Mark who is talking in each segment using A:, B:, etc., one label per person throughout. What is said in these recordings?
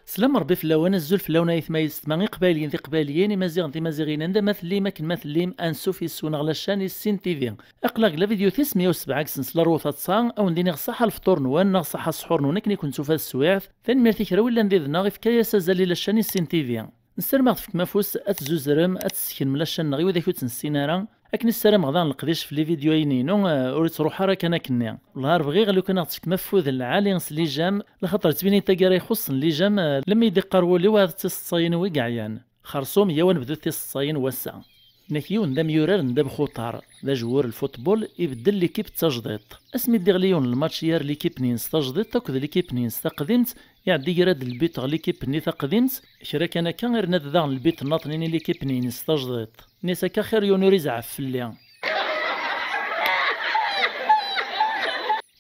A: سلام ربي في اللون الزول في اللون يثمايز تماني قباليين ذي قباليين مازيغن ذي مازيغين عند مثلي كن مثلي انسو في السون على الشان السين تيفي اقلاق لا فيديو 907 كسنس لا روثا تصان او نديني غصحة الفطور نوان نغصحة السحور نونك نكون سوفا السواعث ثاني ميرتي كرا ولا ندير في كياس زالي للشان السين تيفي نسرم فيك مافوس اتزوزرم اتسكن من الشان نغي وذاك تنسينارا اكن السلام غدا نقديش في لي فيديوهين اوريت تروح راه كان كنيا النهار بغي غلو كان نعطيك مفوذ العالي نس لي جام لخاطر تبيني تاكاري يخص لي جام لما يدقر ولي وهذا تصاين وكاعيان خرصوم يا ونبدو تصاين وسع نكيو ندم يورر ندم خوطار ذا جوار الفوتبول يبدل ليكيب تجديط اسمي ديغليون الماتش يار ليكيب نينس تجديط تاكد ليكيب نينس تقدمت يعدي يراد البيت غ ليكيب ني تقدمت شرا كان غير نذا البيت ناطنين ليكيب نينس تجديط نيسا كخير يونوري زعف في الليل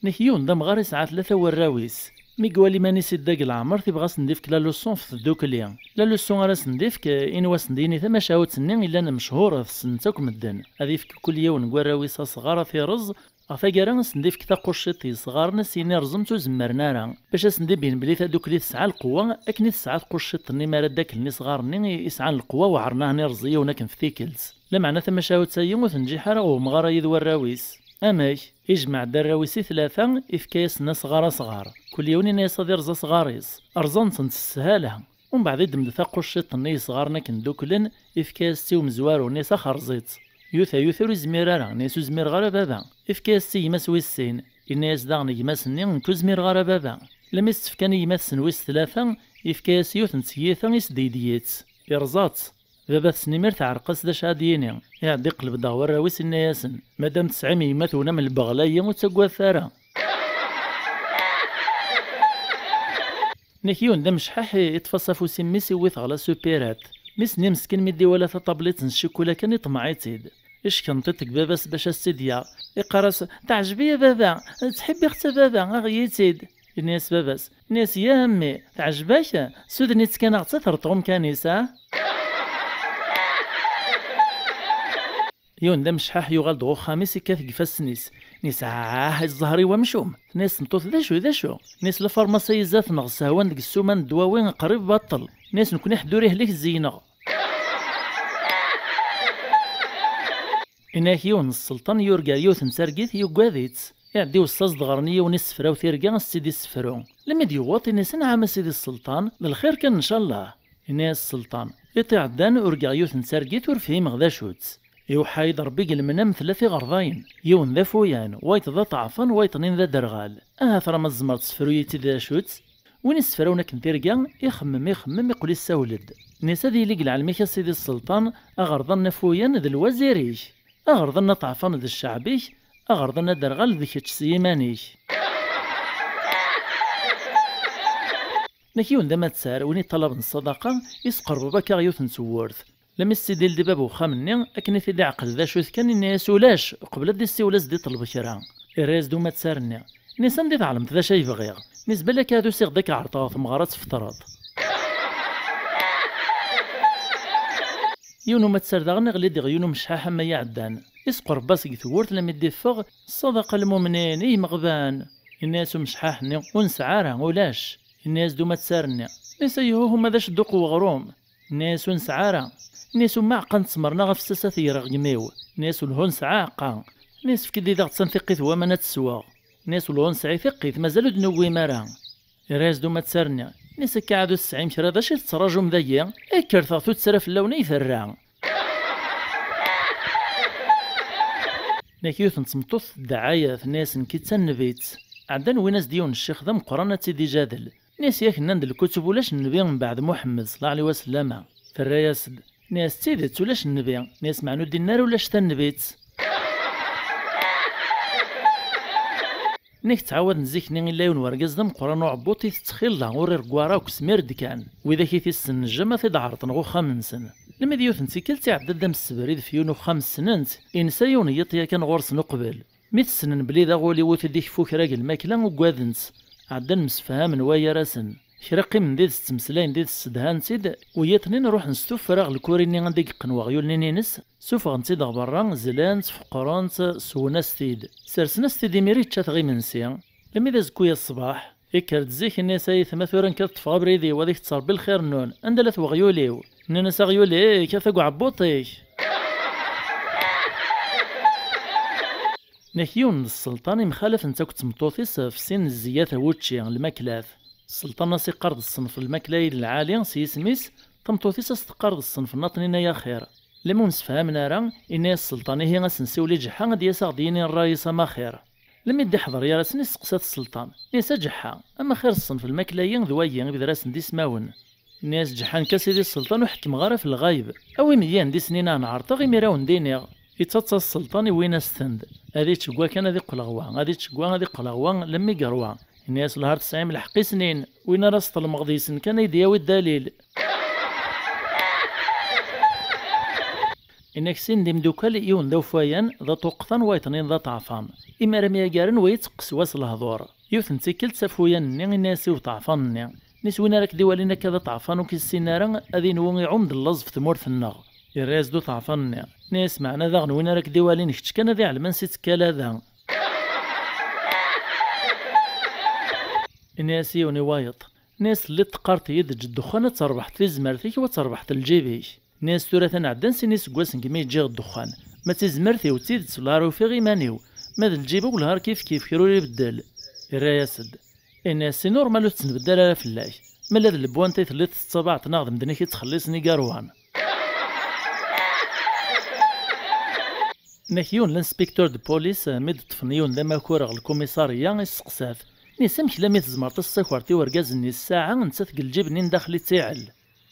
A: نكيو ندم غاري ساعة 3 والراويس ميقوالي ماني سيداك العمر تيبغاس نديفك لا لوسون في الدوكليا لا لوسون راس نديفك إن واس نديني ثما شاوت نين إلا أنا مشهورة في السنتاك مدن هذي فيك كل يوم نقول راويسا صغارة في رز أفاكارا نديفك تا قشيطي صغار ناس إني رزمتو زمرنارا باش اسندي بين بلي تادوكلي تسعى القوة أكني تسعى قشيطني مارا داك صغار ني يسعى القوة وعرناه ني رزية وناكن في ثيكلز لا معنى ثما شاوت سايم وثنجي حارة ومغارة يدوى الراويس أماك يجمع الراويسي 3 إفكاس ناس صغار كل يوم ناس رزا صغاريس أرزان تنسهالها ومن بعد يدمد ثاقو الشيطني صغارنا كندوكلن إفكاس تيو مزوارو ناس خرزيت يوثا زميرارا ناس زمير غارا بابا إفكاس تي يماس ويسين الناس داغن يماس نين كو زمير غارا بابا لما يستفكان يماس نويس 3 إفكاس يوث نسيثا يسديديات إرزات بابا سنيمير تعرقس دا شادييني يعدي قلب داور راويس النياسن مادام تسعمي يماثونا من البغلاية وتسقوا الثارة نكيون دا مشحاح يتفصفو سميسي ويث على سوبيرات ميسني مسكين مدي ولا طابليت الشوكولا كان يطمع يتيد اش كنطيتك باباس باش السيديا يقراس تعجبي يا بابا تحبي اختي بابا غيتيد الناس باباس الناس يا امي تعجباش سودني تكان اغتا ترطغم كانيسا يون دا مشحاح يغال دغو خامس يكاث قفاسنيس نيس الزهري ومشوم ناس نطوث ذا شو ناس الفارماسي زات نغ هوان ديك السومان الدواوين قريب باطل ناس نكون حدوريه ليك الزينة إناك يون السلطان يورقا يوث مسارقيث يوكاذيت يعدي وصاص دغرنية وناس فراو ثيرقا السيدي السفرو لما ديواطي ناس نعم سيدي السلطان بالخير كان إن شاء الله الناس السلطان يطيعدان ورقا يوث مسارقيث ورفهيم غدا شوت يوحايد ربي المنام 3 غرضاين يون ذا فويان وايت ذا طعفان وايطنين ذا درغال ثرا ما الزمر تسفرويتي ذا شوت وين السفراونا كنتيرقا يخمم يقول السولد ناس هذي اللي قلع الميكا سيدي السلطان أغرضنا فويان ذا الوزيريش أغرضنا طعفان ذا الشعبيش أغرضنا درغال ذا كتش سيمانيش نكيون ذا ما تسار وين طلب الصدقة يسقر بكا غيوث نسورث لما يستدل دباب وخامني أكن في دي عقل ذا شوث كان الناس ولاش قبل دي السيولاس دي طلب كرا الراس دوما تسارني نيسان دي تعلمت ذا شي بغيغ بالنسبة لك هادو سيغ داك عرطاط مغارات فطرات يونو ما تسار داغ نغلي دي غيونو مشحاحة ما يعدان يسقر باس ثورت لما يدي فغ صدق المؤمنين اي مغبان الناس مشحاحني ونسعارها ولاش الناس دوما تسارني نيس هما ذا شدوق وغروم الناس ونسعارها ناس معقا تسمرنا غف الساسات يرغميو ناس الهونس عاقا ناس فكدي ضغط تنثقيت ومانا تسواغ ناس الهونس عيثقيت مازالو دنوي مرا راس دوما تسرنا ناس كعادو السعيم شرا ذا شي تراجو مذيا اكرثا ثو تسرف اللون يفرع ناكيو تنصمتوث الدعاية في ناس كيتسنبيت عندنا ويناس ديون الشيخ ذا مقرانا تيدي جادل ناس ياك نند الكتب ولاش النبي من بعد محمد صلى الله عليه وسلم في الرياسد ناس تيدت ولاش النبي ناس معنو النار ولاش تنبيت نيك تعاود نزيكني إلا يون ورقز دم قران وعبوطي تتخيل ورير قوارا وكسمير دكان وإذا كي تيسن الجمع في دعرت نغو 5 سنة لما ديو تنسيكل تعدد دم السبريد في يونو 5 سنين إنسا يون يطيا كان غورس نقبل ميت سنن بلي ذا غولي وث ديك فوك راجل ماكلا وقاذنس عدن مسفهام نوايا راسن كراقي من ديد ستمسلاين ديد السدهان سيد وياتني نروح نستوف فراغ الكوريني غنديك قنوا غيولني نينس سوف غنتيد غبران زلانت فقرانت سوناس تيد سرسناس تيدي ميريت تشات غي منسيا لما إذا زكويا الصباح إكرت زيك الناس ثما ثورا كتطفى بريدي وذيك تصار بالخير نون أندلت وغيوليو ناس غيولي كثاقو عبوطيك نكيون السلطان مخالف نتا كنت مطوطيس في سن الزيات ووتشي الماكلاف السلطان سي قرض الصنف الماكلاي العالي سي سميس تمطوطيس استقرض الصنف الناطنين يا خير لما نسفهمنا راه إن السلطان هي غسنسولي جحا غادي يساغ ديني الرئيس ما خير لما يدي حضر يا راسني سقسات السلطان ليس جحا اما خير الصنف الماكلاي ذويا بدراس ندي سماون الناس جحان كاسيدي السلطان وحكم غير في الغايب اوي مليان دي سنين نعرط غي ميراون دينيغ يتصا السلطان وين استند هذه تشكوا كان هذه قلغوا هذه تشكوا هذه قلغوا لما يقروا الناس الهار 90 الحق سنين وين راس المغديسن كان يدياوي الدليل إنك سين دي مدوكال يون ذو فايان ذا توقفان وايتنين ذا طعفان إما رمي قارن ويتقس واس الهضور يوثن تيكل تسافويان ني الناس وطعفان ني نسوينا لك ديوالينا كذا طعفان وكيسينارا أذي نوغي عمد اللز في ثمورث النغ الراس دو طعفان ني ناس معنا ذا غنوينا لك ديوالين كتش كان ذي على منسيت كالا ذا الناس يوني وايط ناس اللي تقارت يدج الدخان تربحت في زمرتك وتربحت الجيبيك ناس ثلاثة عدن سيني سكواس كيما يجي الدخان ما تزمرتي وتزيد سولارو في غيمانيو ماذا الجيبو والهار كيف كيرولي بدل الراياسد الناس سي نورمالو تنبدل على فلاش مالا ذا البوانتيت اللي تتصابع تناغ مدني كي تخلصني قاروان ناكيون الانسبيكتور دو بوليس ميد طفنيون لما كورغ الكوميساريا يسقساف نيسمك لما تزمر تسكورتي ورقازني الساعة نتسثق الجيب نين داخلي تيعل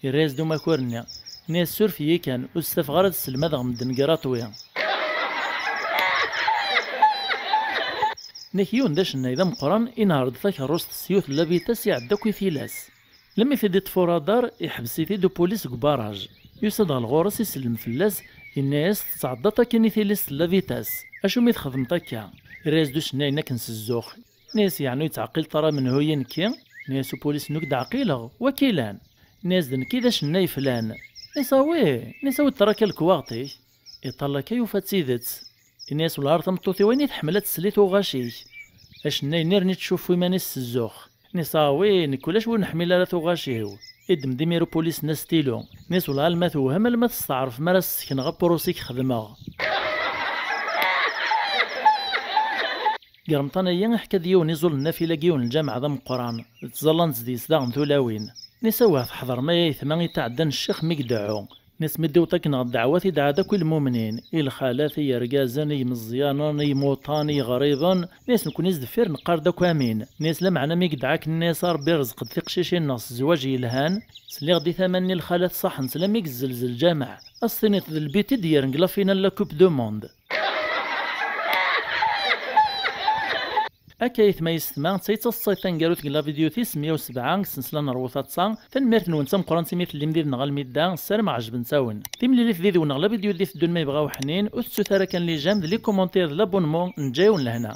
A: الرايس دو ماكورنيا ناس سورفيي كان أستاف غارد السلمة ذا مدن قراطويا نكيون داش إذا مقران إنهارد ذاك الروس السيوث لابيتاس يعداك ويثيلاس لما في ديت فورادار يحبس يثيدو بوليس كباراج يسد الغورس يسلم فلاس الناس تصعدتا كان يثيلس لافيتاس اشو مي تخدم طاكا الراس دوش ناينا كنس الزوخ ناس يعني يتعقل ترى من هو ينكي ناس بوليس نكد عقيلة وكيلان ناس دنكي داش ناي فلان نساوي ترى كالكواغطي يطلع كي وفاتيدت الناس والارض مطوطي وين يتحملت السليت وغاشيش اش نيرني تشوف في مانيس الزوخ نساوي نكولاش ونحمل لا توغاشيو ادم ديميرو بوليس ناس تيلو ناس ولا ما توهم ما تستعرف مراس كن غبروسيك خدمه قرمطانا ين حكا ديو نزول النافله كيون الجامعه ذا مقران تزلان زديس دا ثلاوين نساوه تحضر ما يثمان يتعدن الشيخ ميقدعو ناس مديو طاكنا الدعوات يدعى دا كل المؤمنين الخالات يرقازن يمزيانا يموطاني غريضا ناس نكون نزدفير نقار داك امين ناس لمعنا ميقدعاك الناس ربي رزق ثيق شيشين ناس زواج يلهان سلي غدي ثمني الخالات صح نسلم يقزلزل الجامع الصينيت ذا البيت ديال نقلا فينا لا كوب دو موند أكايث ما يستمع تيتصايت تنقالو تقلا فيديو تيس 107 سنسلا نروثات صان تنميرت نونتا مقران سميت اللي مدير نغال ميدا السلام عجب نساون تيملي لي فيديو نغلا فيديو دي فدون ما يبغاو حنين أستو ثارا كان لي جام لي كومونتير لابونمون نجايون لهنا